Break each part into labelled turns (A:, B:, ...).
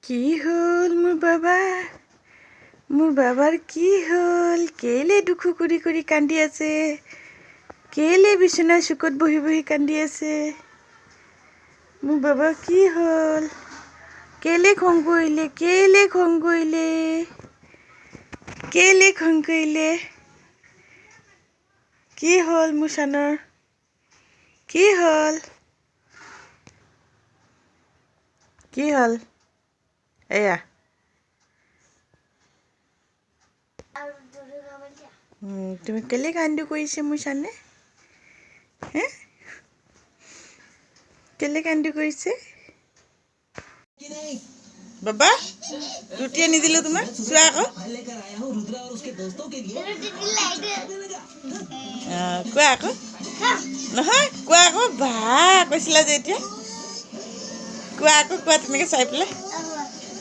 A: কি হল মোৰ বাবাৰ কি হল? কেলে দুখু কৰি কৰি কান্দি আছে? কেলে বিছনাৰ চুকত বহি বহি কান্দি আছে? মোৰ বাবা কি হল? কেলে খং কৰিলে? কি হল মোৰ চানৰ? কি হল? এয়া তুমি কেলে কান্দি কৰিছে মোৰ চানে? হে কেলে কান্দি কৰিছে? বাবা ৰুটি আনি দিলোঁ তোমাক, চোৱা আকৌ। কোৱা আকৌ, নহয় কোৱা আকৌ, বা কৈছিলা যে এতিয়া কোৱা আকৌ, কোৱা তেনেকৈ চাই পেলাই,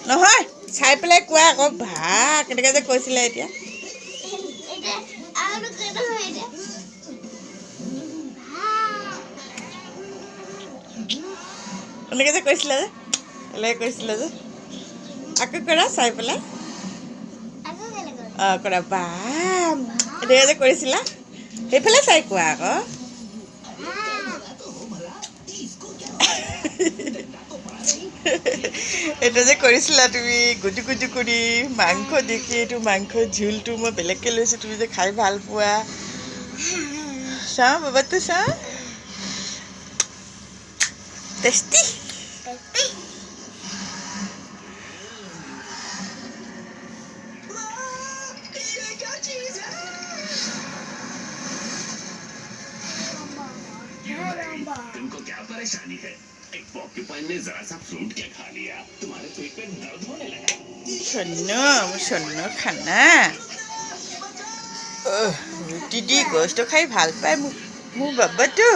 A: নহয় চাই পেলাই কোৱা আকৌ, ভা কেনেকৈ যে কৈছিলা এতিয়া। এনেকৈ যে কৈছিলা যে, আকৌ কৰা চাই পেলাই। কৰা বা এনেকৈ যে কৰিছিলা, সেইফালে চাই কোৱা আকৌ। এটা যে কৰিছিলা তুমি গুটি গুটি কৰি মাংস দেখি, এইটো মাংস জোলটো মই বেলেগকৈ লৈছোঁ, তুমি যে খাই ভাল পোৱা। চাওঁ বাবাটো চাওঁ, টেষ্টি।
B: तुमको क्या परेशानी है? एक पॉक्यूपाइन ने जरा सा फ्रूट क्या खा लिया, तुम्हारे पेट में दर्द होने लगा।
A: চন্ন খানা ৰুটি দি গোষ্ঠ খাই ভাল পায় মোৰ বাবাটো।